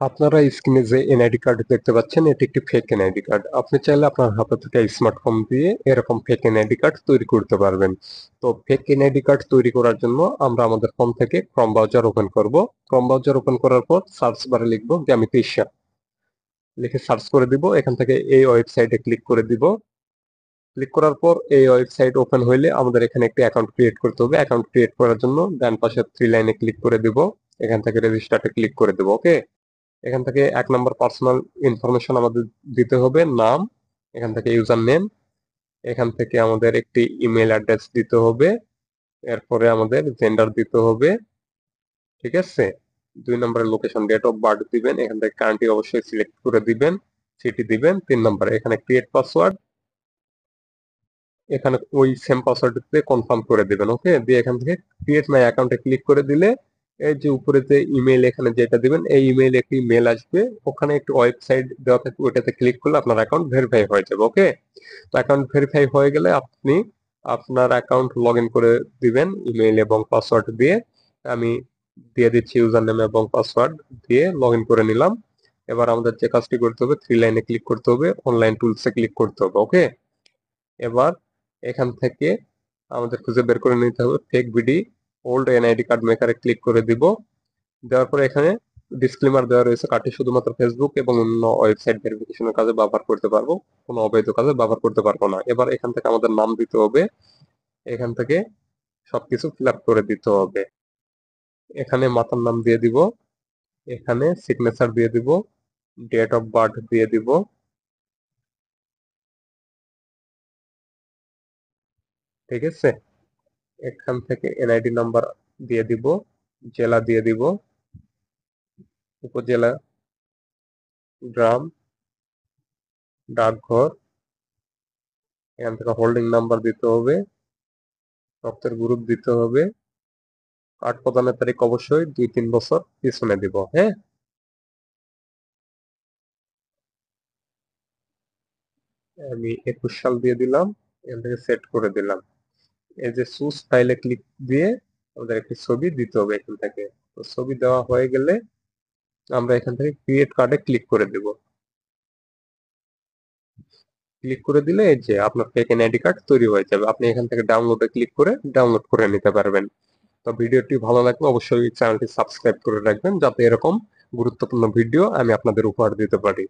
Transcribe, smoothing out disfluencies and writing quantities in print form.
আপনারা স্ক্রিনে যে এনআইডি কার্ড দেখতে পাচ্ছেন এটি একটি ফেক এনআইডি কার্ড। আপনি চাইলে আপনার হাতে থেকে স্মার্টফোন দিয়ে এরকম ফেক এনআইডি কার্ড তৈরি করতে পারবেন। তো ফেক এনআইডি কার্ড তৈরি করার জন্য আমরা আমাদের ফোন থেকে ক্রোম ব্রাউজার ওপেন করব। ক্রোম ব্রাউজার ওপেন করার পর সার্চ বারে লিখব জ্যামিতি ঈর্ষা, লিখে সার্চ করে দিব। এখান থেকে এই ওয়েবসাইটে ক্লিক করে দিব। ক্লিক করার পর এই ওয়েবসাইট ওপেন হইলে আমাদের এখানে একটি অ্যাকাউন্ট ক্রিয়েট করতে হবে। অ্যাকাউন্ট ক্রিয়েট করার জন্য ডান পাশের 3 লাইনে ক্লিক করে দিব। এখান থেকে রেজিস্টারে ক্লিক করে দিব। ওকে, এখান থেকে 1 নম্বর পার্সোনাল ইনফরমেশন আমাদের দিতে হবে, নাম, এখান থেকে ইউজার নেম, এখান থেকে আমাদের একটি ইমেল অ্যাড্রেস দিতে হবে, এরপরে আমাদের জেন্ডার দিতে হবে। ঠিক আছে, 2 নম্বরের লোকেশন, ডেট অফ বার্থ দিবেন। এখান থেকে কান্ট্রি অবশ্যই সিলেক্ট করে দিবেন, সিটি দিবেন। 3 নম্বরে এখানে ক্রিয়েট পাসওয়ার্ড, এখানে ওই সেম পাসওয়ার্ড দিয়ে কনফার্ম করে দিবেন। ওকে, দিয়ে এখান থেকে ক্রিয়েট মাই অ্যাকাউন্টে ক্লিক করে দিলে এই যে উপরে যে ইমেল এখানে যেটা দিবেন এই ইমেইলে একটি মেল আসবে, ওখানে একটি ওয়েবসাইট দেওয়া থাকবে, ওটাতে ক্লিক করলে আপনার অ্যাকাউন্ট ভেরিফাই হয়ে যাবে। ওকে, তো অ্যাকাউন্ট ভেরিফাই হয়ে গেলে আপনি আপনার অ্যাকাউন্ট লগ ইন করে দিবেন ইমেইল এবং পাসওয়ার্ড দিয়ে। আমি দিয়ে দিচ্ছি ইউজার নেম এবং পাসওয়ার্ড দিয়ে লগ ইন করে নিলাম। এবার আমাদের যে কাজটি করতে হবে 3 লাইনে ক্লিক করতে হবে, অনলাইন টুলসে ক্লিক করতে হবে। ওকে, এবার এখান থেকে আমাদের খুঁজে বের করে নিতে হবে fake BD old NID card মেকারে ক্লিক করে দিব। দেওয়ার পরে এখানে ডিসক্লেমার দেওয়া রয়েছে, কার্ডটি শুধুমাত্র ফেসবুক এবং অন্য ওয়েবসাইট ভেরিফিকেশনের কাজে ব্যবহার করতে পারবো, কোনো অবৈধ কাজে ব্যবহার করতে পারবো না। এবার এখান থেকে আমাদের নাম দিতে হবে, এখান থেকে সবকিছু ফিল আপ করে দিতে হবে। এখানে মাতার নাম দিয়ে দিব, এখানে সিগনেচার দিয়ে দিব, ডেট অফ বার্থ দিয়ে দিব। ঠিক আছে, এখান থেকে এনআইডি নাম্বার দিয়ে দিব, জেলা দিয়ে দিব, উপজেলা, গ্রাম, ডাকঘর, এখান থেকে হোল্ডিং নাম্বার দিতে হবে, রক্তের গ্রুপ দিতে হবে, কার্ড প্রদানের তারিখ অবশ্যই 2-3 বছর পিছনে দিব। হ্যাঁ, আমি 21 সাল দিয়ে দিলাম, এখান থেকে সেট করে দিলাম। এই যে চুজ ফাইলে ক্লিক দিয়ে আমাদের একটি ছবি দিতে হবে এখান থেকে। তো ছবি দেওয়া হয়ে গেলে আমরা এখান থেকে ক্রিয়েট কার্ডে ক্লিক করে দেব। ক্লিক করে দিলে এই যে আপনার ফেক এনআইডি কার্ড তৈরি হয়ে যাবে। আপনি এখান থেকে ডাউনলোডে ক্লিক করে ডাউনলোড করে নিতে পারবেন। তো ভিডিওটি ভালো লাগলে অবশ্যই চ্যানেলটি সাবস্ক্রাইব করে রাখবেন, যাতে এরকম গুরুত্বপূর্ণ ভিডিও আমি আপনাদের উপহার দিতে পারি।